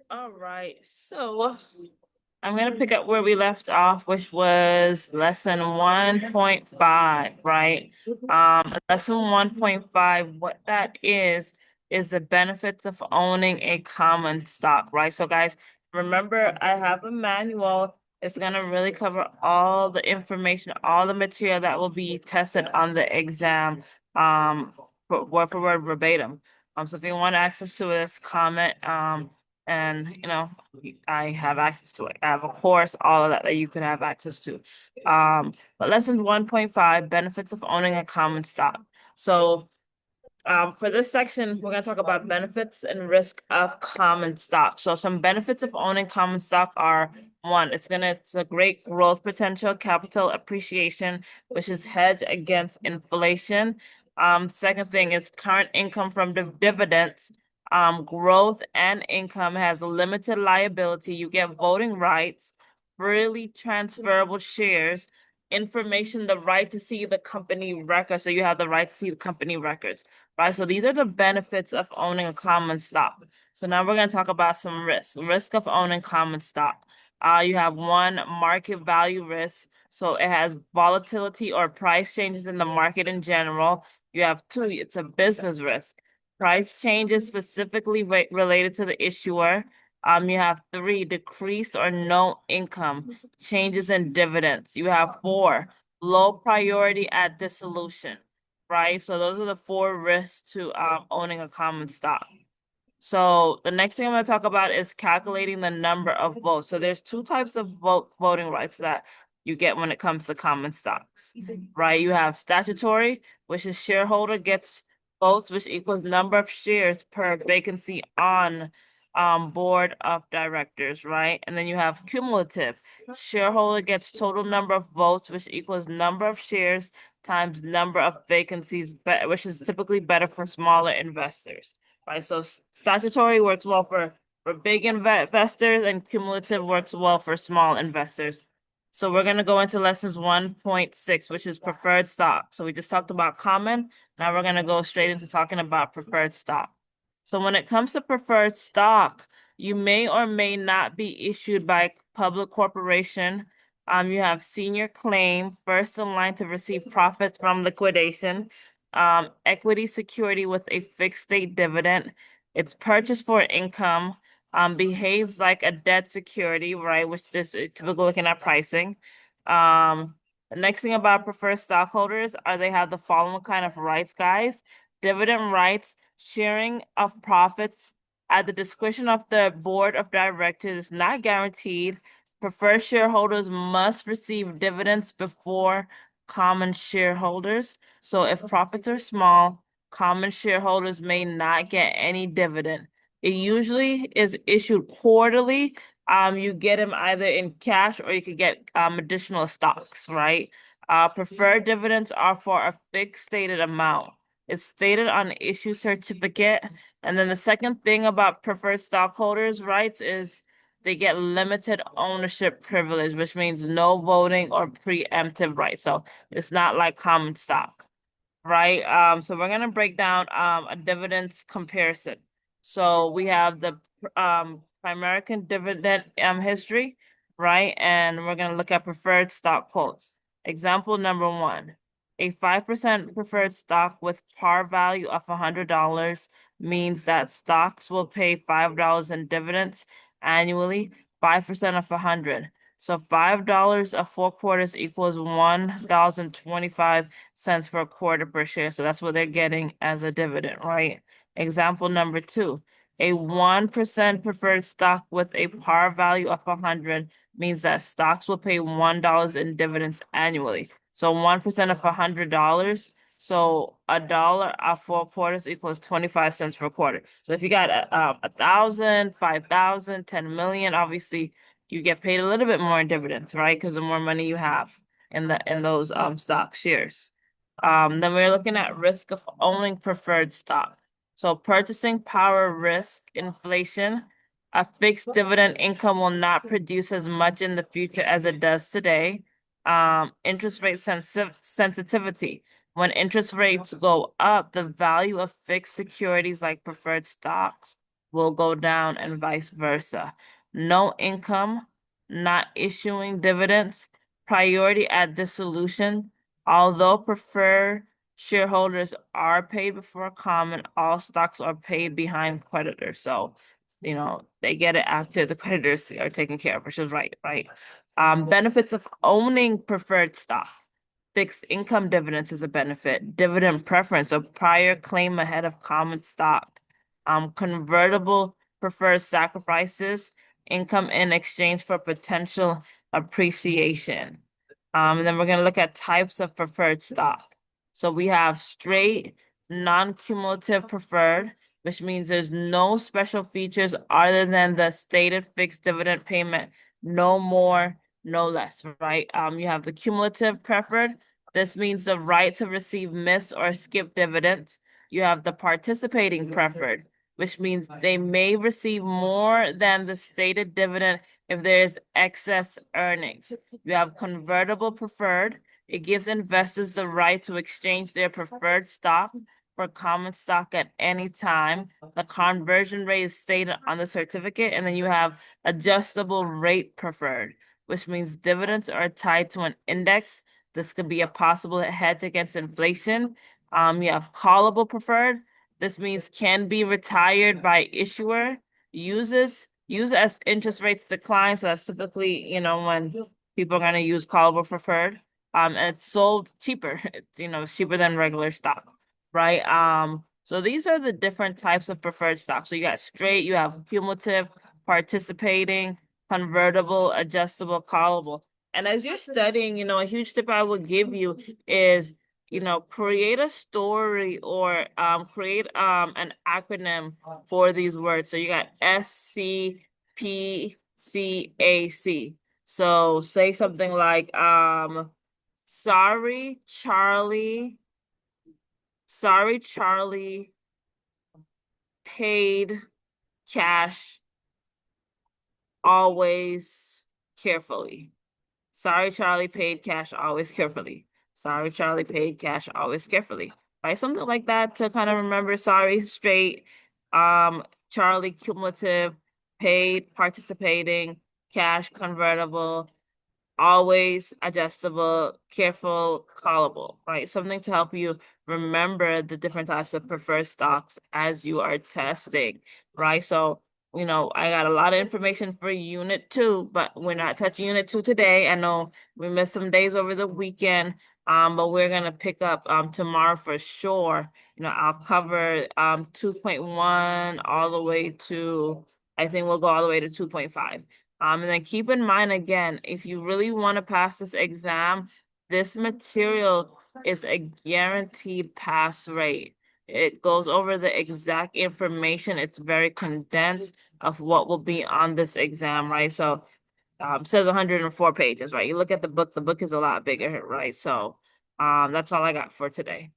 All right, so I'm gonna pick up where we left off, which was lesson 1.5, right? Lesson 1.5, what that is the benefits of owning a common stock, right? So guys, remember I have a manual. It's gonna really cover all the information, all the material that will be tested on the exam, for word verbatim. So if you want access to this, comment, and I have access to it. I have a course, all of that you could have access to. But lesson 1.5, benefits of owning a common stock. So for this section, we're going to talk about benefits and risk of common stock. So some benefits of owning common stock are: one, it's a great growth potential, capital appreciation, which is hedged against inflation. Second thing is current income from dividends. Growth and income has limited liability. You get voting rights, freely transferable shares, information, the right to see the company records. So you have the right to see the company records, right? So these are the benefits of owning a common stock. So now we're going to talk about some risks. Risk of owning common stock. You have one, market value risk. So it has volatility or price changes in the market in general. You have two, it's a business risk. Price changes specifically related to the issuer. You have three, decreased or no income, changes in dividends. You have four, low priority at dissolution, right? So those are the four risks to owning a common stock. So the next thing I'm going to talk about is calculating the number of votes. So there's two types of voting rights that you get when it comes to common stocks, right? You have statutory, which is shareholder gets votes, which equals number of shares per vacancy on board of directors, right? And then you have cumulative. Shareholder gets total number of votes, which equals number of shares times number of vacancies, which is typically better for smaller investors, right? So statutory works well for big investors, and cumulative works well for small investors. So we're going to go into lessons 1.6, which is preferred stock. So we just talked about common. Now we're going to go straight into talking about preferred stock. So when it comes to preferred stock, you may or may not be issued by public corporation. You have senior claim, first in line to receive profits from liquidation, equity security with a fixed date dividend. It's purchased for income, behaves like a debt security, right? Which is typically looking at pricing. The next thing about preferred stockholders are they have the following kind of rights, guys. Dividend rights, sharing of profits at the discretion of the board of directors is not guaranteed. Preferred shareholders must receive dividends before common shareholders. So if profits are small, common shareholders may not get any dividend. It usually is issued quarterly. You get them either in cash or you could get additional stocks, right? Preferred dividends are for a fixed stated amount. It's stated on the issue certificate. And then the second thing about preferred stockholders' rights is they get limited ownership privilege, which means no voting or preemptive rights. So it's not like common stock, right? So we're gonna break down a dividends comparison. So we have the Primerican dividend history, right? And we're gonna look at preferred stock quotes. Example number one, a 5% preferred stock with par value of $100 means that stocks will pay $5 in dividends annually, 5% of 100. So $5 of 4 quarters equals $1.25 per quarter per share. So that's what they're getting as a dividend, right? Example number two, a 1% preferred stock with a par value of 100 means that stocks will pay $1 in dividends annually. So 1% of $100. So $1 of 4 quarters equals 25 cents per quarter. So if you got 1,000, 5,000, 10 million, obviously you get paid a little bit more in dividends, right? Because the more money you have in those stock shares. Then we're looking at risk of owning preferred stock. So purchasing power risk, inflation, a fixed dividend income will not produce as much in the future as it does today. Interest rate sensitivity. When interest rates go up, the value of fixed securities like preferred stocks will go down and vice versa. No income, not issuing dividends, priority at dissolution. Although preferred shareholders are paid before common, all stocks are paid behind creditors. So, they get it after the creditors are taken care of, which is right, right? Benefits of owning preferred stock. Fixed income dividends is a benefit. Dividend preference, or prior claim ahead of common stock. Convertible preferred sacrifices, income in exchange for potential appreciation. And then we're going to look at types of preferred stock. So we have straight non-cumulative preferred, which means there's no special features other than the stated fixed dividend payment, no more, no less, right? You have the cumulative preferred. This means the right to receive missed or skipped dividends. You have the participating preferred, which means they may receive more than the stated dividend if there is excess earnings. You have convertible preferred. It gives investors the right to exchange their preferred stock for common stock at any time. The conversion rate is stated on the certificate. And then you have adjustable rate preferred, which means dividends are tied to an index. This could be a possible hedge against inflation. You have callable preferred. This means can be retired by issuer. Use as interest rates decline. So that's typically, when people are going to use callable preferred. And it's sold cheaper. It's cheaper than regular stock, right? So these are the different types of preferred stock. So you got straight, you have cumulative, participating, convertible, adjustable, callable. And as you're studying, a huge tip I would give you is, create a story or create an acronym for these words. So you got SCPCAC. So say something like sorry, Charlie paid cash always carefully. Sorry, Charlie paid cash always carefully. Sorry, Charlie paid cash always carefully. Right? Something like that to kind of remember. Sorry, straight. Charlie cumulative, paid, participating, cash convertible, always adjustable, careful, callable, right? Something to help you remember the different types of preferred stocks as you are testing, right? So, I got a lot of information for Unit 2, but we're not touching Unit 2 today. I know we missed some days over the weekend, but we're gonna pick up tomorrow for sure. I'll cover 2.1 all the way to, I think we'll go all the way to 2.5. And then keep in mind again, if you really want to pass this exam, this material is a guaranteed pass rate. It goes over the exact information. It's very condensed of what will be on this exam, right? So says 104 pages, right? You look at the book is a lot bigger, right? So that's all I got for today.